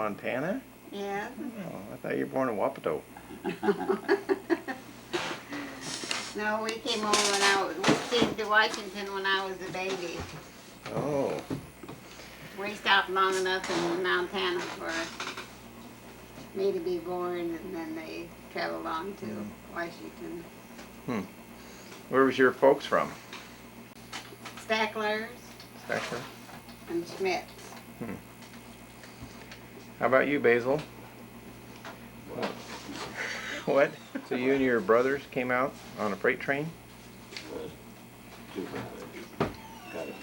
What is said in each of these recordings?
Montana? Yeah. Oh, I thought you were born in Wapato. No, we came over we came to Washington when I was a baby. Oh. We stopped long enough in Montana for me to be born, and then they traveled on to Washington. Where was your folks from? Stacklers Stacker. and Schmitz. How about you, Basil? What? So you and your brothers came out on a freight train? Was two brothers. Got it.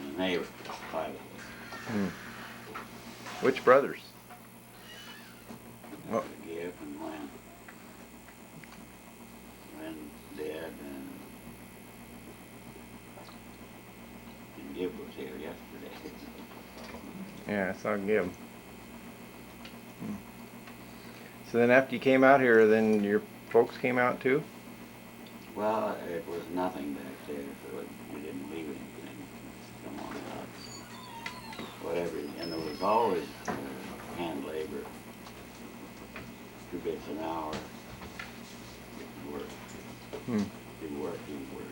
And they were pilot. Which brothers? Oh. Gib and Lynn. Lynn dead and Gib was here yesterday. Yeah, I saw Gib. So then after you came out here, then your folks came out too? Well, it was nothing back there, so we didn't leave anything. Come on out. Whatever, and there was always hand labor. 2 bits an hour. Didn't work. Didn't work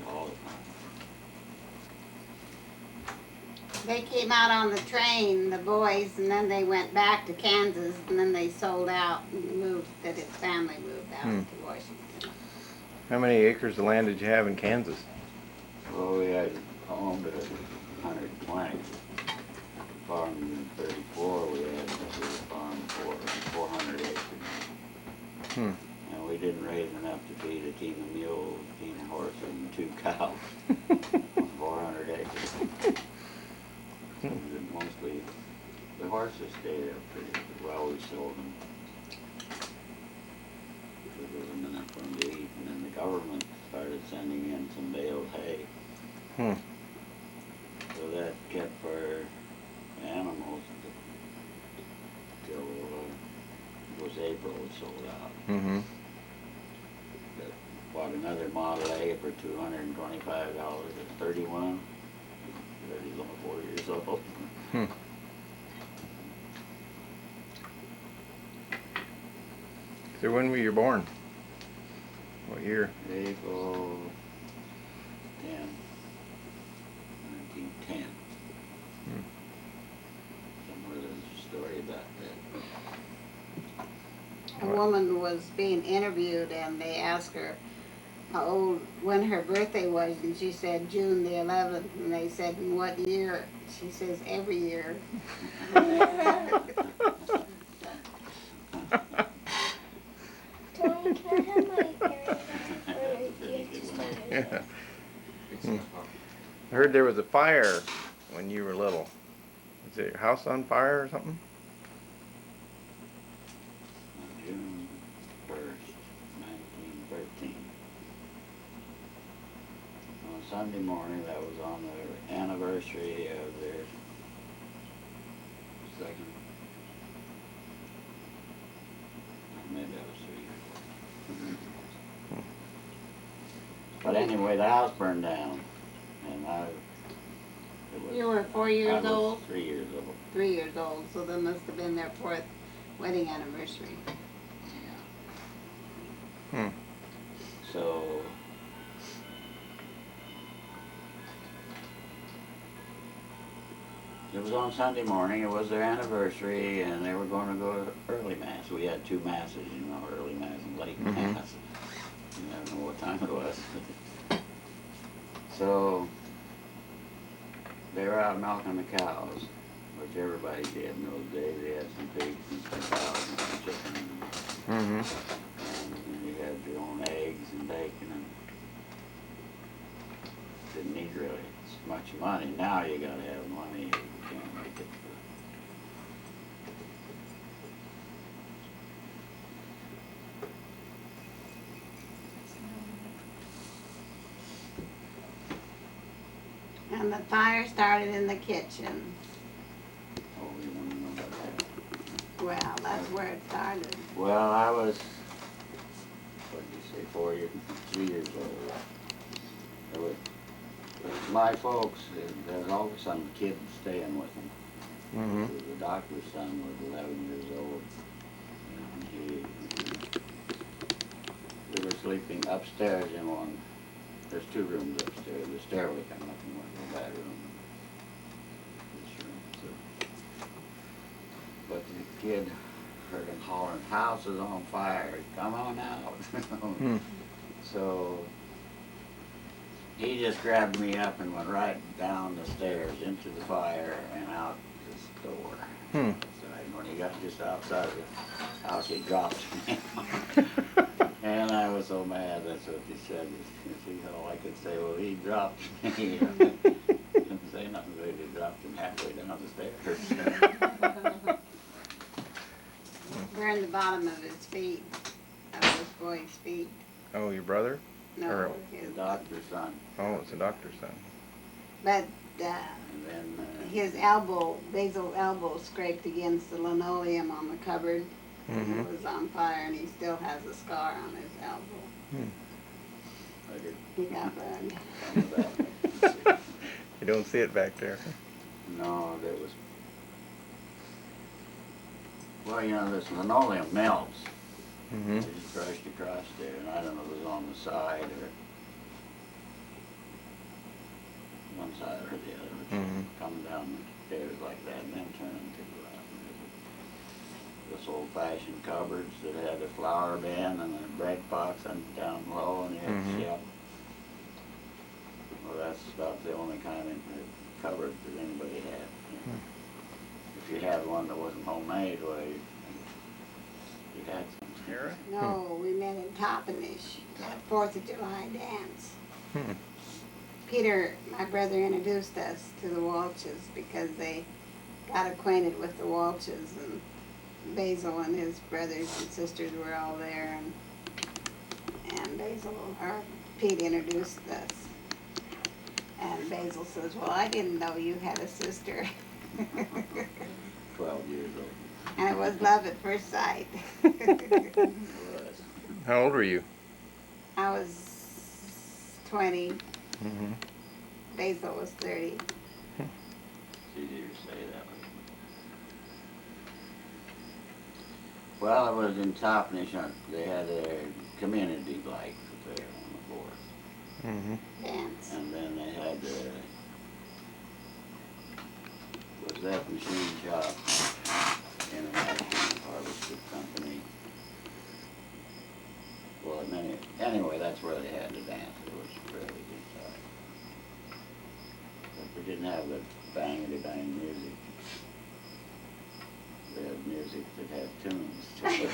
all the time. They came out on the train, the boys, and then they went back to Kansas, and then they sold out and moved, that his family moved out to Washington. How many acres of land did you have in Kansas? Well, we had owned 120. Farmed in 34, we had farmed for 400 acres. And we didn't raise enough to feed a team of mules, a team of horses, and 2 cows on 400 acres. Mostly, the horses stayed up pretty well. We sold them. There wasn't enough for them to eat, and then the government started sending in some baled hay. So that kept our animals till it was April we sold out. But bought another Model A for $225 at 31. But he's only 4 years old. So when were you born? What year? April 10, 1910. Somewhere there's a story about that. A woman was being interviewed, and they asked her how old, when her birthday was, and she said June the 11th, and they said, in what year? She says, every year. Tony, can I have my earring back? Or do you have to stay? Yeah. I heard there was a fire when you were little. Was it your house on fire or something? June 1st, 1913. On Sunday morning, that was on the anniversary of their second, maybe that was 3 years. But anyway, the house burned down, and You were 4 years I was old? 3 years old. 3 years old, so that must have been their 4th wedding anniversary. Yeah. So it was on Sunday morning. It was their anniversary, and they were going to go to early mass. We had 2 masses, you know, early mass and late mass. I don't know what time it was. So they were out milking the cows, which everybody did in those days. They had some pigs and some cows and some chickens. And you had your own eggs and bacon, and didn't need really much money. Now you gotta have money. You can't make it. And the fire started in the kitchen. Oh, you want to know about that? Well, that's where it started. Well, I was, what did you say, 3 years old. There was, my folks, there's all of a sudden kids staying with them. Mm-hmm. The doctor's son was 11 years old, and we were sleeping upstairs in one. There's 2 rooms upstairs. The stairway coming up in one that room. This room. So. But the kid heard him hollering, "House is on fire! Come on out!" Hmm. So he just grabbed me up and went right down the stairs into the fire and out this door. Hmm. So when he got just outside of the house, he dropped me. And I was so mad. That's what he said. See, all I could say, well, he dropped me. Didn't say nothing, but he dropped him halfway down the stairs. Burned the bottom of his feet, of this boy's feet. Oh, your brother? No, Or- The his, doctor's son. Oh, it's a doctor's son. but And then his elbow, Basil's elbow, scraped against the linoleum on the cupboard, and Mm-hmm. it was on fire, and he still has a scar on his elbow. I could He got burned. come back. You don't see it back there. No, there was. Well, you know, this linoleum melts. Mm-hmm. It just crushed across there, and I don't know if it was on the side or one side or the other. It Mhm. come down the stairs like that and then turn to this old-fashioned cupboards that had a flower bin and a bread box and down low and you had Mhm. shelf. Well, that's about the only kind of cupboard that anybody had. You know. If you had one that wasn't homemade, well, you had something. No, we met in Toppenish, that 4th of July dance. Hmm. Peter, my brother, introduced us to the Walshes because they got acquainted with the Walshes, and Basil and his brothers and sisters were all there, and Pete introduced us. And Basil says, "Well, I didn't know you had a sister." 12 years old. And it was love at first sight. It was. How old were you? I was 20, Mm-hmm. Basil was 30. It's easier to say that way. Well, it was in Toppenish. They had a community like there on the 4th. Mm-hmm. Dance. And then they had was that machine shop, International Harvester Company. Well, anyway, that's where they had the dance. It was really good time. But we didn't have the bangity bang music. We had music that had tunes to it.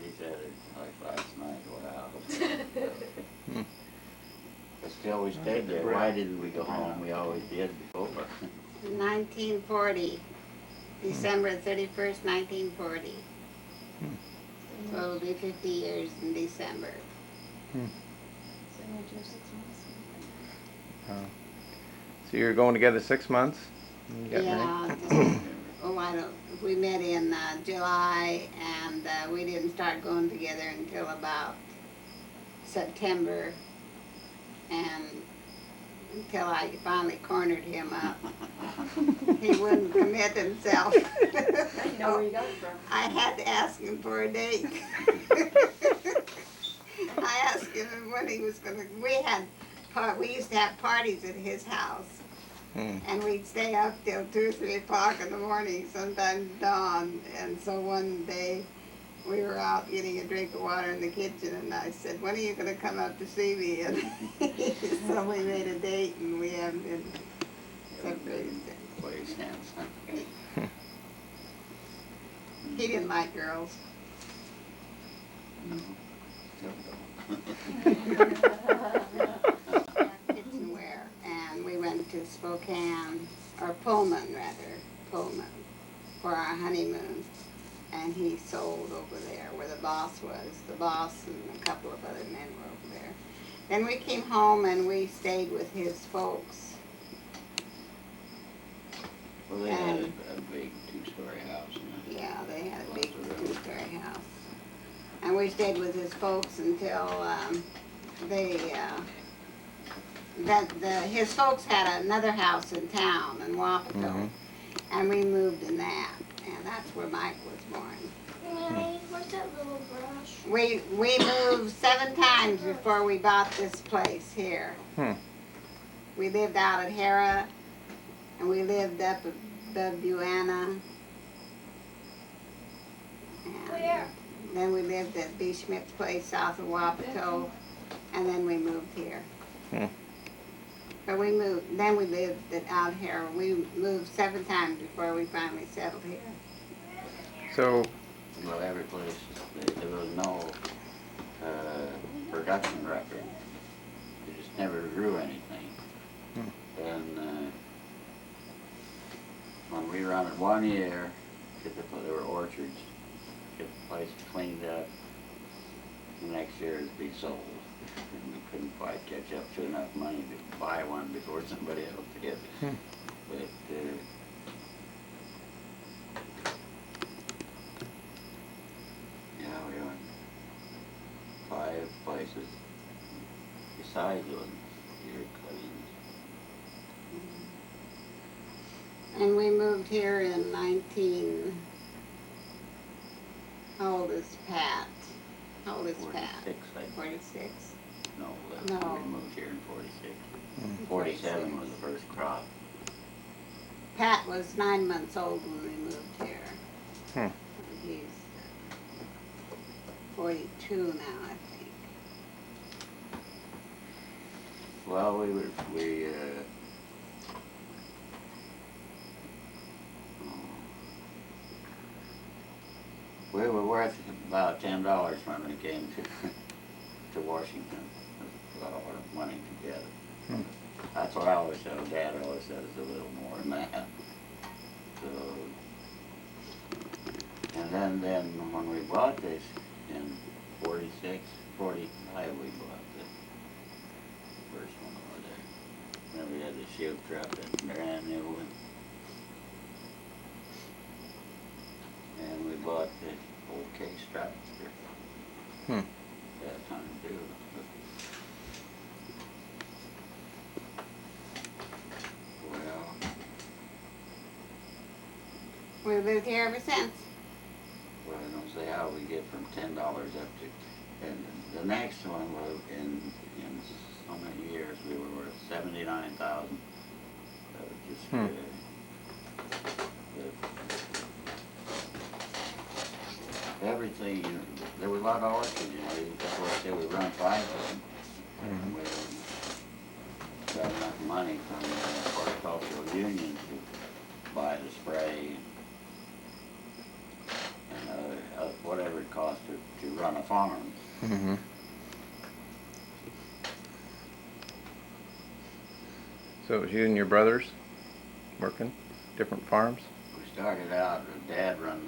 He said it like last night. Wow. But still, we stayed there. Why didn't we go home? We always did before. 1940, December 31st, 1940. So it'll be 50 years in December. So you were going together 6 months? And you got married? Yeah. We met in July, and we didn't start going together until about September, and until I finally cornered him up. He wouldn't commit himself. You know where you got it from. I had to ask him for a date. I asked him when he was gonna. We used to have parties at his house, and we'd stay up till 2 or 3 o'clock in the morning, sometimes dawn. And so one day, we were out getting a drink of water in the kitchen, and I said, "When are you gonna come up to see me?" And so we made a date, and we haven't been separated since. Place hands. He didn't like girls. No. Kitchenware, and we went to Spokane, or Pullman rather, for our honeymoon, and he sold over there where the boss was. The boss and a couple of other men were over there. Then we came home and we stayed with his folks. Well, they had a big 2-story house. Yeah, they had a big 2-story house. And we stayed with his folks until they his folks had another house in town in Wapato, Mhm. and we moved in that, and that's where Mike was born. Mommy, where's that little brush? We moved 7 times before we bought this place here. Hmm. We lived out at Hera, and we lived up at Buana. And Where? then we lived at B. Schmidt's place south of Wapato, and then we moved here. Hmm. But then we lived out here. We moved 7 times before we finally settled here. So, Well, every place, there was no production record. They just never grew anything. And when we run it 1 year, there were orchards, get the place cleaned up, the next year it'd be sold. And we couldn't quite catch up to enough money to buy one before somebody else did. But yeah, we went 5 places besides those ear cuttings. And we moved here in how old is Pat? How old is Pat? 46, I think. 46. No, No. we moved here in 46. 47 was the first crop. Pat was 9 months old when we moved here. Hmm. He's 42 now, I think. Well, we were worth about $10 when we came to Washington. We got all our money together. Hmm. That's what I always said. Dad always said it's a little more than that. So, and then when we bought this in 46, 45, we bought the first one over there. Then we had the shield truck, that brand new one. And we bought the old case tractor Hmm. that time too. Well, We've lived here ever since. well, I don't say how we get from $10 up to, and the next one was in so many years we were worth 79,000. That was just everything. There was a lot of orchards, That's why I say we run 5 of them. And we got enough money from the horticultural union to buy the spray and whatever it cost to run a farm. Mm-hmm. So it was you and your brothers working different farms? We started out, Dad run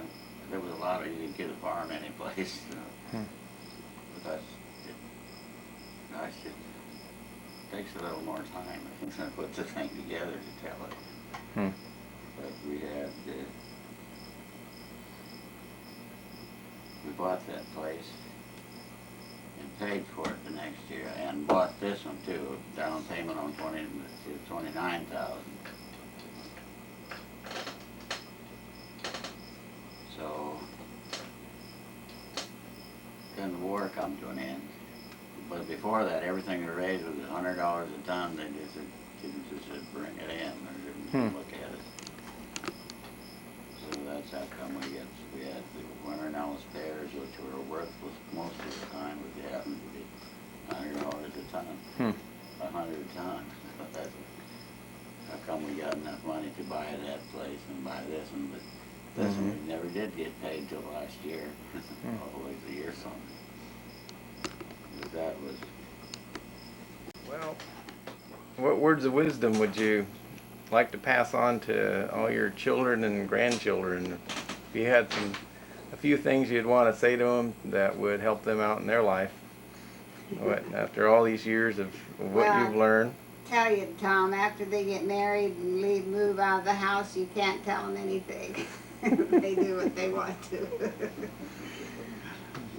there was a lot of, you could get a farm any place. But it takes a little more time to put the thing together to tell it. Hmm. But we bought that place and paid for it the next year, and bought this one too, down payment on 29,000. So then the war come to an end. But before that, everything we raised was $100 a ton. They just said bring it in, or didn't look at it. So that's how come we had the winter nose pears, which were worthless most of the time, but they happened to be $100 a ton. 100 a ton. That's how come we got enough money to buy that place and buy this one, but this one we never did get paid till last year. Always a year something. But that was. Well, what words of wisdom would you like to pass on to all your children and grandchildren? If you had a few things you'd want to say to them that would help them out in their life, after all these years of what you've learned? Tell you, Tom, after they get married and move out of the house, you can't tell them anything. They do what they want to.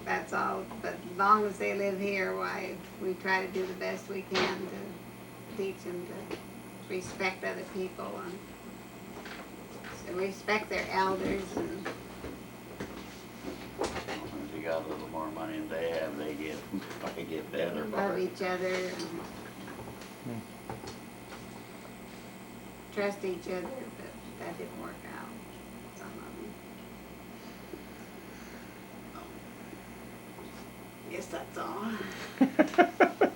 That's all. But as long as they live here, why, we try to do the best we can to teach them to respect other people and respect their elders. And If you got a little more money than they have, they get better. love each other and trust each other, but that didn't work out. Some of them. Guess that's all.